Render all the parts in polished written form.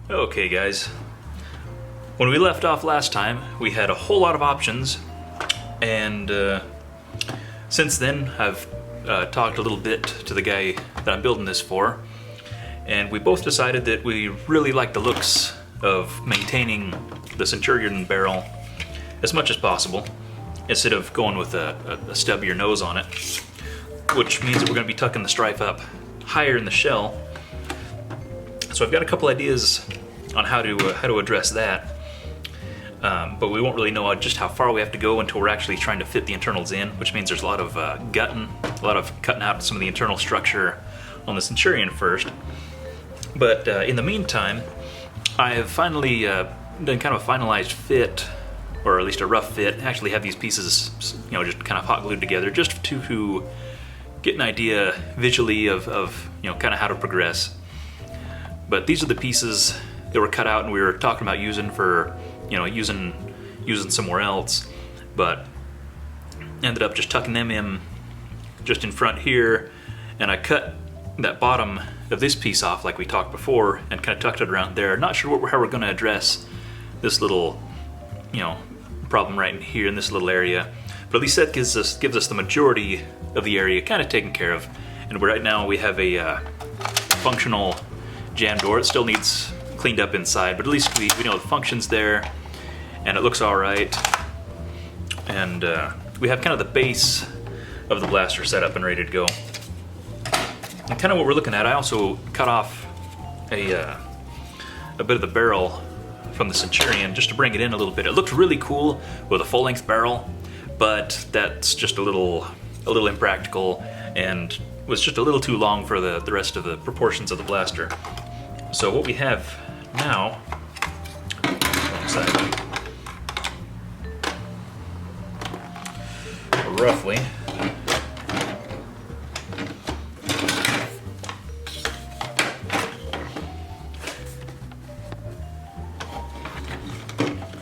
Okay guys, when we left off last time, we had a whole lot of options, and since then I've talked a little bit to the guy that I'm building this for, and we both decided that we really like the looks of maintaining the Centurion barrel as much as possible, instead of going with a stubbier nose on it, which means that we're going to be tucking the Stryfe up higher in the shell. So I've got a couple ideas on how to address that, but we won't really know just how far we have to go until we're actually trying to fit the internals in, which means there's a lot of gutting, a lot of cutting out some of the internal structure on the Centurion first. But in the meantime, I have finally done kind of a finalized fit, or at least a rough fit. I actually have these pieces, just kind of hot glued together, just to get an idea visually of kind of how to progress. But these are the pieces that were cut out and we were talking about using for, using somewhere else, but ended up just tucking them in just in front here, and I cut that bottom of this piece off like we talked before and kind of tucked it around there. Not sure how we're going to address this little, problem right in here in this little area, but at least that gives us the majority of the area kind of taken care of. And right now we have a functional jam door. It still needs cleaned up inside, but at least we know the function's there and it looks all right. And we have kind of the base of the blaster set up and ready to go. And kind of what we're looking at, I also cut off a bit of the barrel from the Centurion just to bring it in a little bit. It looked really cool with a full-length barrel, but that's just a little impractical and was just a little too long for the rest of the proportions of the blaster. So what we have now, roughly,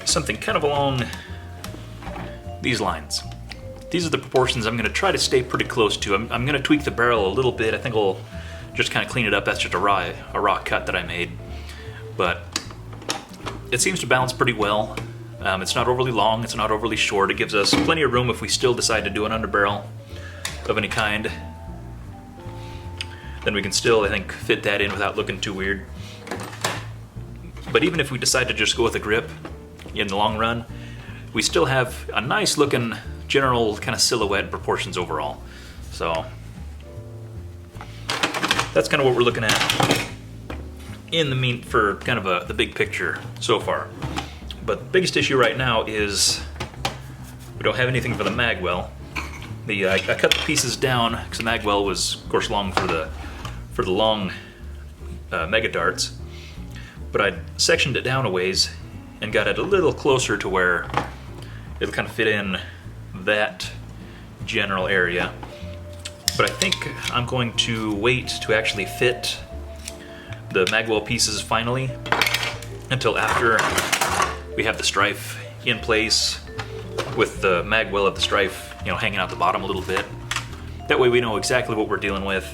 something kind of along these lines. These are the proportions I'm going to try to stay pretty close to. I'm going to tweak the barrel a little bit. I think I'll just kind of clean it up. That's just a raw cut that I made, but it seems to balance pretty well. It's not overly long, it's not overly short. It gives us plenty of room if we still decide to do an underbarrel of any kind. Then we can still, I think, fit that in without looking too weird. But even if we decide to just go with a grip in the long run, we still have a nice looking general kind of silhouette and proportions overall. So that's kind of what we're looking at in the for kind of the big picture so far. But the biggest issue right now is we don't have anything for the magwell. I cut the pieces down because the magwell was, of course, long for the long mega darts, but I sectioned it down a ways and got it a little closer to where it'll kind of fit in that general area. But I think I'm going to wait to actually fit the magwell pieces finally until after we have the Stryfe in place with the magwell of the Stryfe, hanging out the bottom a little bit. That way we know exactly what we're dealing with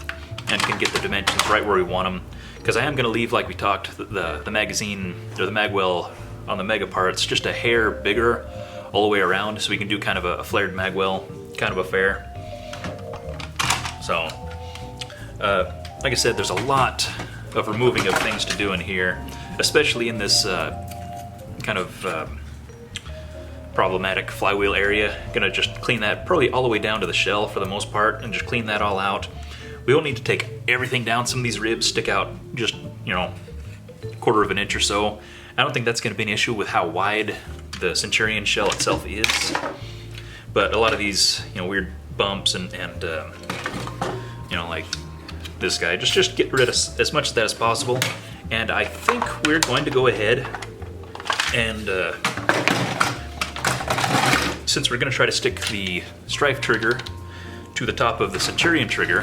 and can get the dimensions right where we want them. Because I am going to leave, like we talked, the magazine or the magwell on the mega parts just a hair bigger all the way around, so we can do kind of a flared magwell kind of affair. So, like I said, there's a lot of removing of things to do in here, especially in this kind of problematic flywheel area. Gonna just clean that probably all the way down to the shell for the most part and just clean that all out. We won't need to take everything down. Some of these ribs stick out just, a quarter of an inch or so. I don't think that's gonna be an issue with how wide the Centurion shell itself is. But a lot of these, weird bumps and like this guy, just get rid of as much of that as possible. And I think we're going to go ahead and since we're going to try to stick the Stryfe trigger to the top of the Centurion trigger,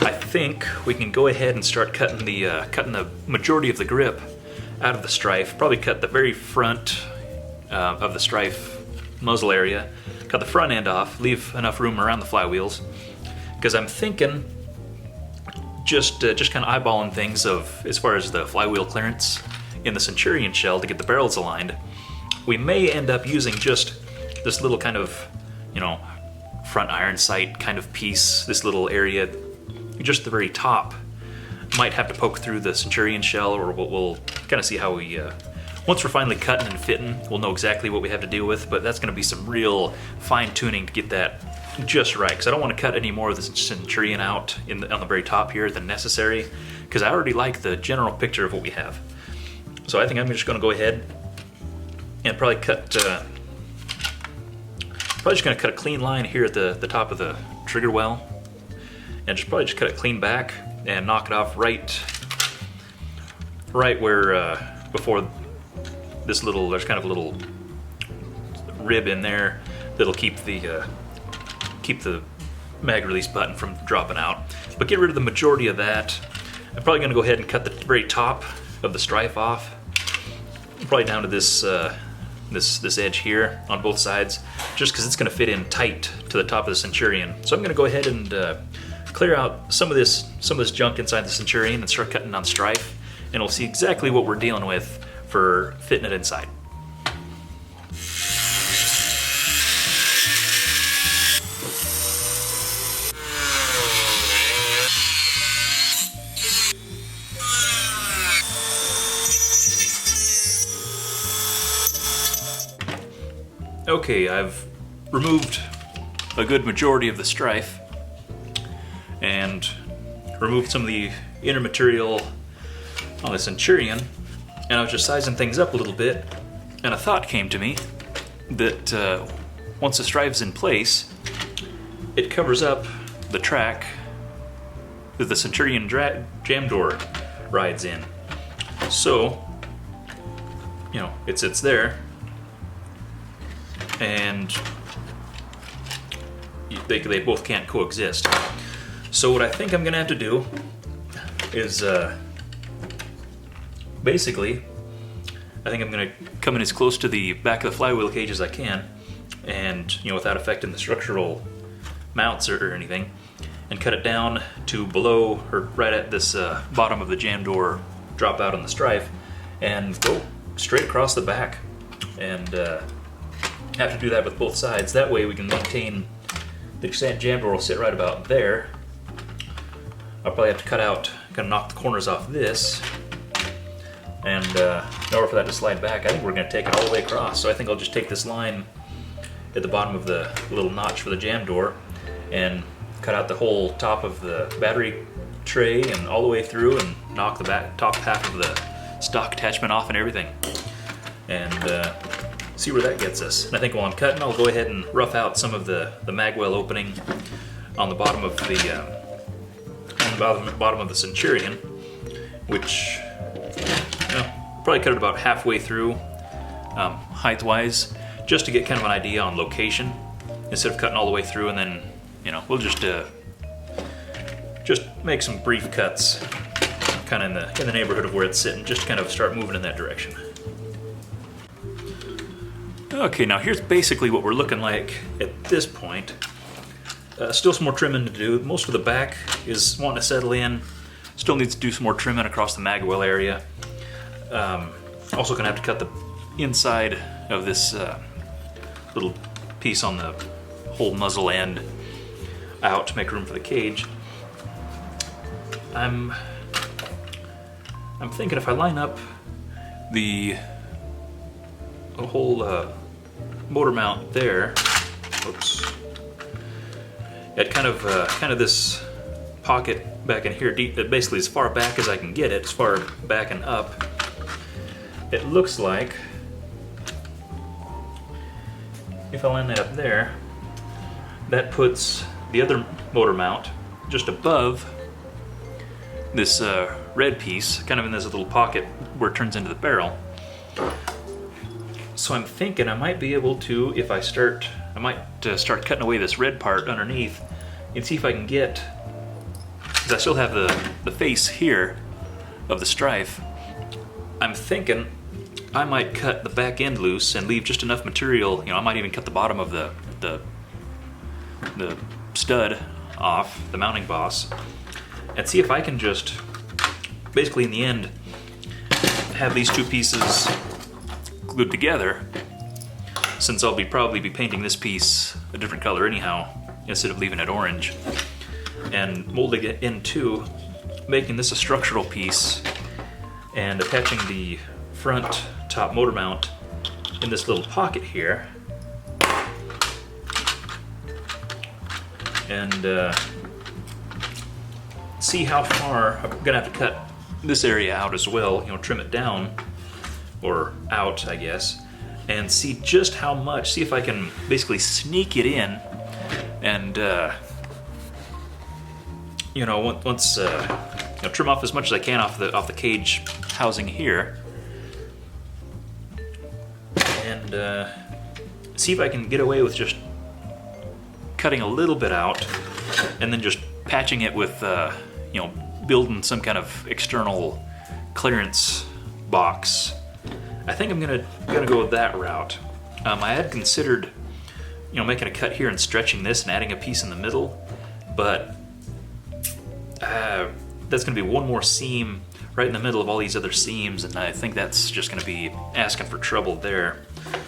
I think we can go ahead and start cutting the majority of the grip out of the Stryfe. Probably cut the very front of the Stryfe muzzle area, cut the front end off, leave enough room around the flywheels, because I'm thinking just kind of eyeballing things of as far as the flywheel clearance in the Centurion shell to get the barrels aligned. We may end up using just this little kind of, you know, front iron sight kind of piece, this little area, just the very top. Might have to poke through the Centurion shell, or we'll kind of see how we, once we're finally cutting and fitting, we'll know exactly what we have to deal with, but that's going to be some real fine tuning to get that just right, because I don't want to cut any more of the Centurion out on the very top here than necessary, because I already like the general picture of what we have. So I think I'm just going to go ahead and probably cut, probably just going to cut a clean line here at the top of the trigger well, and probably just cut it clean back and knock it off right where before this little, there's kind of a little rib in there that'll keep the mag release button from dropping out. But get rid of the majority of that. I'm probably going to go ahead and cut the very top of the Stryfe off, probably down to this this edge here on both sides, just because it's going to fit in tight to the top of the Centurion. So I'm going to go ahead and clear out some of this junk inside the Centurion and start cutting on Stryfe, and we'll see exactly what we're dealing with for fitting it inside. Okay, I've removed a good majority of the Stryfe and removed some of the inner material on the Centurion, and I was just sizing things up a little bit, and a thought came to me that once the Stryfe's in place, it covers up the track that the Centurion jam door rides in. So, you know, it sits there, and they both can't coexist. So what I think I'm gonna have to do is basically, I think I'm gonna come in as close to the back of the flywheel cage as I can, and, you know, without affecting the structural mounts or anything, and cut it down to below, or right at this bottom of the jam door drop out on the Stryfe, and go straight across the back, and have to do that with both sides. That way we can maintain the jam door will sit right about there. I'll probably have to cut out, kind of knock the corners off this, and in order for that to slide back, I think we're going to take it all the way across. So I think I'll just take this line at the bottom of the little notch for the jam door and cut out the whole top of the battery tray and all the way through, and knock the top half of the stock attachment off and everything, and see where that gets us. And I think while I'm cutting, I'll go ahead and rough out some of the magwell opening on the bottom of the bottom of the Centurion, which, you know, probably cut it about halfway through, height-wise, just to get kind of an idea on location, instead of cutting all the way through. And then, you know, we'll just make some brief cuts, kind of in the neighborhood of where it's sitting, just to kind of start moving in that direction. Okay, now here's basically what we're looking like at this point. Still some more trimming to do. Most of the back is wanting to settle in. Still needs to do some more trimming across the magwell area. Also gonna have to cut the inside of this little piece on the whole muzzle end out to make room for the cage. I'm thinking if I line up the whole motor mount there, oops, at kind of this pocket back in here, deep, basically as far back as I can get it, as far back and up. It looks like if I line that up there, that puts the other motor mount just above this red piece, kind of in this little pocket where it turns into the barrel. So I'm thinking I might be able to, if I start cutting away this red part underneath, and see if I can get, because I still have the face here of the Stryfe. I'm thinking I might cut the back end loose and leave just enough material, you know, I might even cut the bottom of the the stud off, the mounting boss, and see if I can just, basically in the end, have these two pieces glued together, since I'll probably be painting this piece a different color anyhow, instead of leaving it orange, and molding it into making this a structural piece and attaching the front top motor mount in this little pocket here. And see how far. I'm gonna have to cut this area out as well, trim it down, or out, I guess, and see just how much, see if I can basically sneak it in, and once trim off as much as I can off the cage housing here, and see if I can get away with just cutting a little bit out, and then just patching it with, building some kind of external clearance box. I think I'm gonna go with that route. I had considered, making a cut here and stretching this and adding a piece in the middle, but that's gonna be one more seam right in the middle of all these other seams, and I think that's just gonna be asking for trouble there.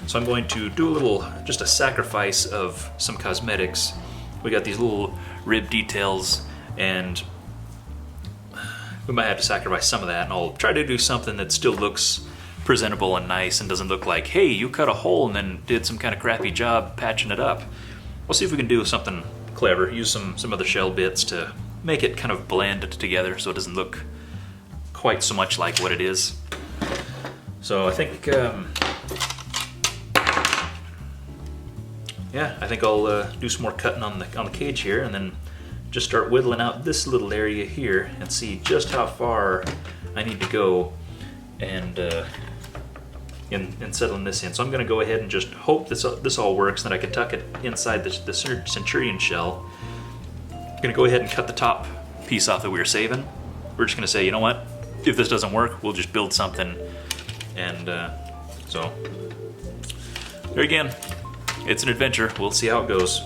So I'm going to do just a sacrifice of some cosmetics. We got these little rib details, and we might have to sacrifice some of that, and I'll try to do something that still looks presentable and nice and doesn't look like, hey, you cut a hole and then did some kind of crappy job patching it up. We'll see if we can do something clever, use some other shell bits to make it kind of blend together so it doesn't look quite so much like what it is. So I think, I think I'll do some more cutting on the cage here, and then just start whittling out this little area here and see just how far I need to go, and in settling this in. So I'm going to go ahead and just hope this all works, and that I can tuck it inside the Centurion shell. I'm going to go ahead and cut the top piece off that we were saving. We're just going to say, you know what, if this doesn't work, we'll just build something. And so there again, it's an adventure. We'll see how it goes.